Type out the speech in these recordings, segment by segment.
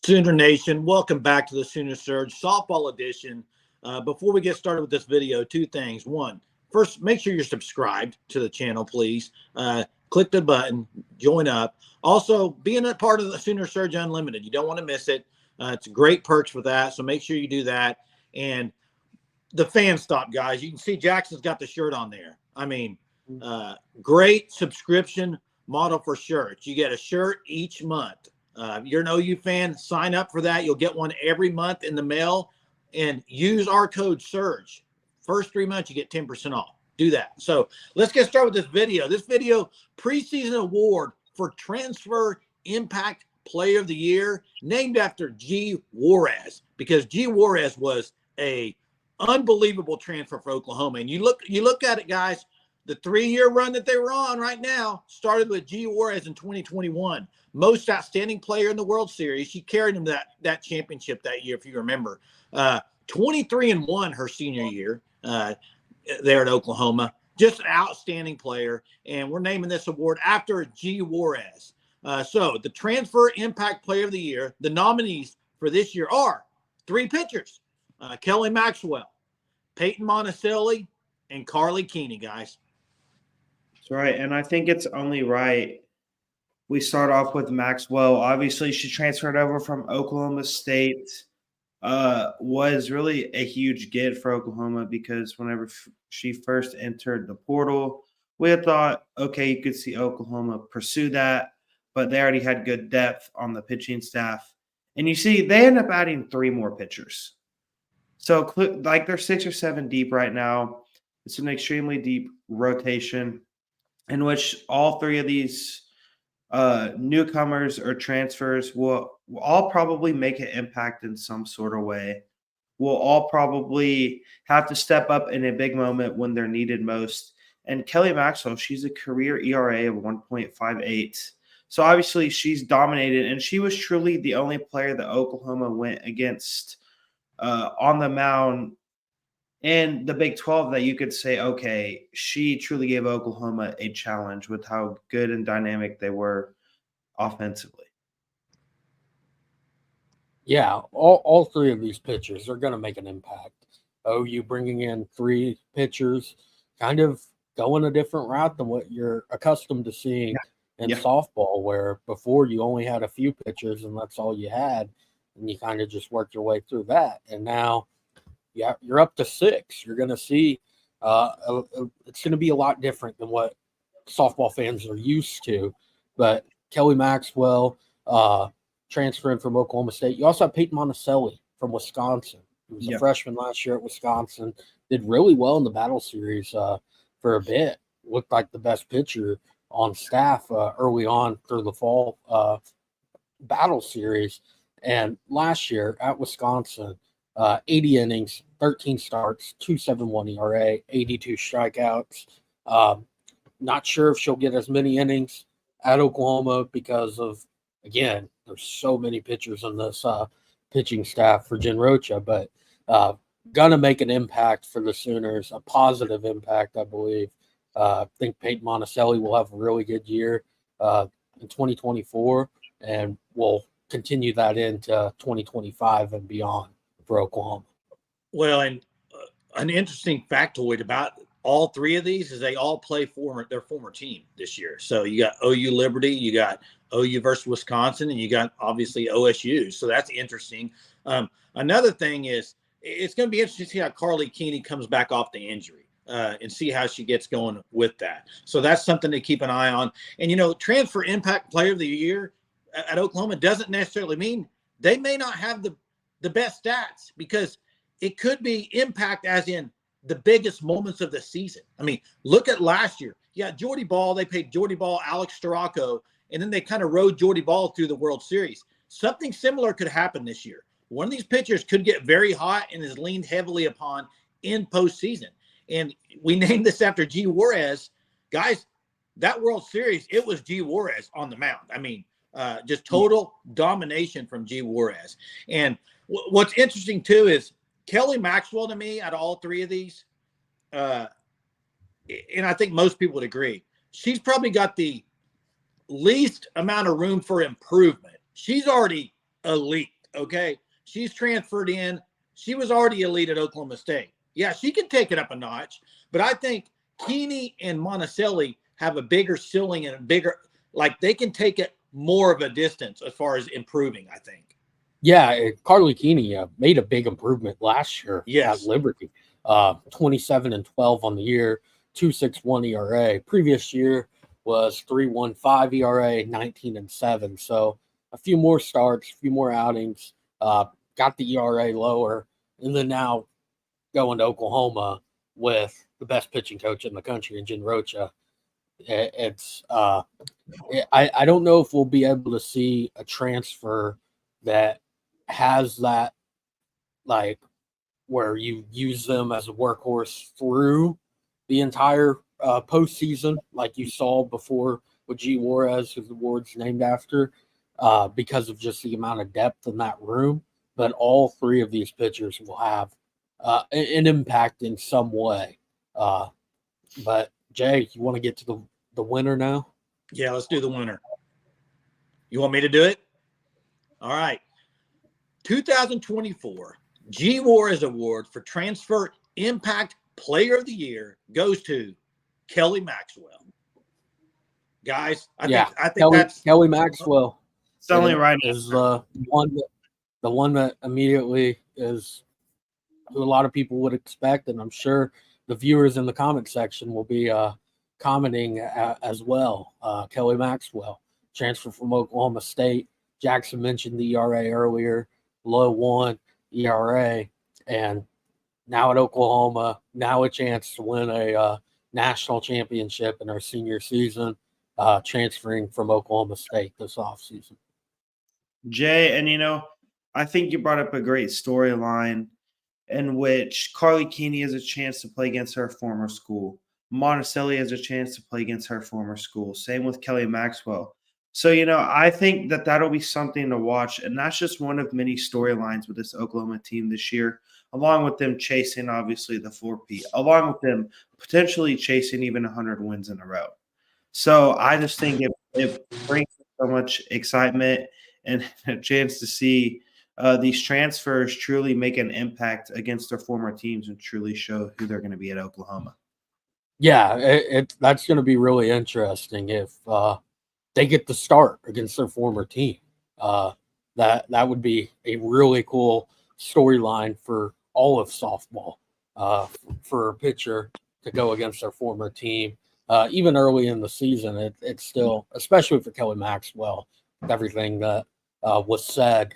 Sooner Nation, welcome back to the Sooner Surge Softball Edition. Before we get started with this video, two things. One, first, make sure you're subscribed to the channel, please. Click the button, join up. Also, being a part of the Sooner Surge Unlimited, you don't want to miss it. It's great perks for that, so make sure you do that. And the fan stop, guys. You can see Jackson's got the shirt on there. I mean, great subscription model for shirts. You get a shirt each month. You're an OU fan, sign up for that. You'll get one every month in the mail, and use our code SURGE. First 3 months, you get 10% off. Do that. So let's get started with this video. This video, preseason award for Transfer Impact Player of the Year, named after G Juarez, because G Juarez was a unbelievable transfer for Oklahoma. And you look at it, guys. The 3-year run that they were on right now started with G Juarez in 2021. Most outstanding player in the World Series. She carried him that championship that year, if you remember. 23-1 her senior year there at Oklahoma. Just an outstanding player. And we're naming this award after G Juarez. So the Transfer Impact Player of the Year, the nominees for this year are 3 pitchers. Kelly Maxwell, Paytn Monticelli, and Karlie Keeney, guys. That's right. And I think it's only right we start off with Maxwell. Obviously, she transferred over from Oklahoma State. Was really a huge get for Oklahoma because whenever she first entered the portal, we had thought, okay, you could see Oklahoma pursue that, but they already had good depth on the pitching staff. And you see, they end up adding 3 more pitchers. So, like, they're 6 or 7 deep right now. It's an extremely deep rotation in which all 3 of these newcomers or transfers will all probably make an impact in some sort of way. Will all probably have to step up in a big moment when they're needed most. And Kelly Maxwell, she's a career ERA of 1.58. So obviously she's dominated, and she was truly the only player that Oklahoma went against on the mound in the Big 12 that you could say, okay, she truly gave Oklahoma a challenge with how good and dynamic they were offensively. Yeah, all 3 of these pitchers are going to make an impact. OU bringing in 3 pitchers, kind of going a different route than what you're accustomed to seeing in softball, where before you only had a few pitchers and that's all you had, and you kind of just worked your way through that. And now you're up to 6. You're going to see it's going to be a lot different than what softball fans are used to. But Kelly Maxwell transferring from Oklahoma State. You also have Paytn Monticelli from Wisconsin. He was a freshman last year at Wisconsin. Did really well in the Battle Series for a bit. Looked like the best pitcher on staff early on through the fall Battle Series. And last year at Wisconsin, 80 innings, 13 starts, 2.71 ERA, 82 strikeouts. Not sure if she'll get as many innings at Oklahoma because of, again, there's so many pitchers on this pitching staff for Jen Rocha, but going to make an impact for the Sooners, a positive impact, I believe. I think Paytn Monticelli will have a really good year in 2024, and will continue that into 2025 and beyond for Oklahoma. Well, and an interesting factoid about all 3 of these is they all play their former team this year. So you got OU Liberty, you got OU versus Wisconsin, and you got obviously OSU. So that's interesting. Another thing is it's going to be interesting to see how Karlie Keeney comes back off the injury and see how she gets going with that. So that's something to keep an eye on. And, Transfer Impact Player of the Year at Oklahoma doesn't necessarily mean they may not have the best stats, because it could be impact as in the biggest moments of the season. I mean, look at last year. Yeah, Jordy Ball, they paid Jordy Ball, Alex Storako, and then they kind of rode Jordy Ball through the World Series. Something similar could happen this year. One of these pitchers could get very hot and is leaned heavily upon in postseason. And we named this after G Juarez. Guys, that World Series, it was G Juarez on the mound. I mean, just total domination from G Juarez. And what's interesting, too, is Kelly Maxwell, to me, out of all 3 of these, and I think most people would agree, she's probably got the least amount of room for improvement. She's already elite. Okay. She's transferred in. She was already elite at Oklahoma State. Yeah, she can take it up a notch, but I think Keeney and Monticelli have a bigger ceiling and a bigger, like they can take it more of a distance as far as improving, I think. Yeah, Karlie Keeney made a big improvement last year Yes. at Liberty. 27-12 on the year, 2.61 ERA. Previous year was 3.15 ERA, 19-7. So a few more starts, a few more outings, got the ERA lower, and then now going to Oklahoma with the best pitching coach in the country, Jen Rocha. I don't know if we'll be able to see a transfer that has that, like, where you use them as a workhorse through the entire postseason, like you saw before with G Juarez, whose award's named after, because of just the amount of depth in that room. But all three of these pitchers will have an impact in some way. But Jay, you want to get to the winner now? Yeah, let's do the winner. You want me to do it? All right. 2024 G Juarez Award for Transfer Impact Player of the Year goes to Kelly Maxwell. Guys, I think that's Kelly Maxwell. It's only right. Is the one that immediately is who a lot of people would expect, and I'm sure the viewers in the comment section will be commenting as well. Kelly Maxwell, transfer from Oklahoma State. Jackson mentioned the ERA earlier, low 1 ERA, and now at Oklahoma, now a chance to win a national championship in our senior season, transferring from Oklahoma State this offseason. Jay, and I think you brought up a great storyline in which Karlie Keeney has a chance to play against her former school. Monticelli has a chance to play against her former school. Same with Kelly Maxwell. So, I think that that'll be something to watch. And that's just one of many storylines with this Oklahoma team this year, along with them chasing, obviously, the 4P, along with them potentially chasing even 100 wins in a row. So I just think it brings so much excitement and a chance to see these transfers truly make an impact against their former teams and truly show who they're going to be at Oklahoma. Yeah, that's going to be really interesting if they get to start against their former team. That would be a really cool storyline for all of softball, for a pitcher to go against their former team. Even early in the season, it's still, especially for Kelly Maxwell, everything that was said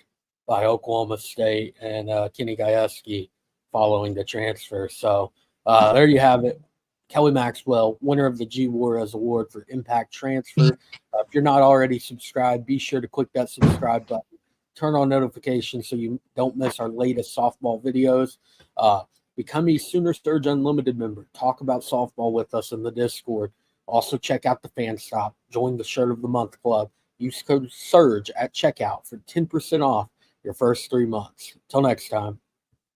by Oklahoma State and Kenny Gajewski following the transfer. So there you have it. Kelly Maxwell, winner of the G Juarez Award for Impact Transfer. If you're not already subscribed, be sure to click that subscribe button. Turn on notifications so you don't miss our latest softball videos. Become a Sooner Surge Unlimited member. Talk about softball with us in the Discord. Also, check out the Fan Stop. Join the Shirt of the Month Club. Use code SURGE at checkout for 10% off your first 3 months. Till next time.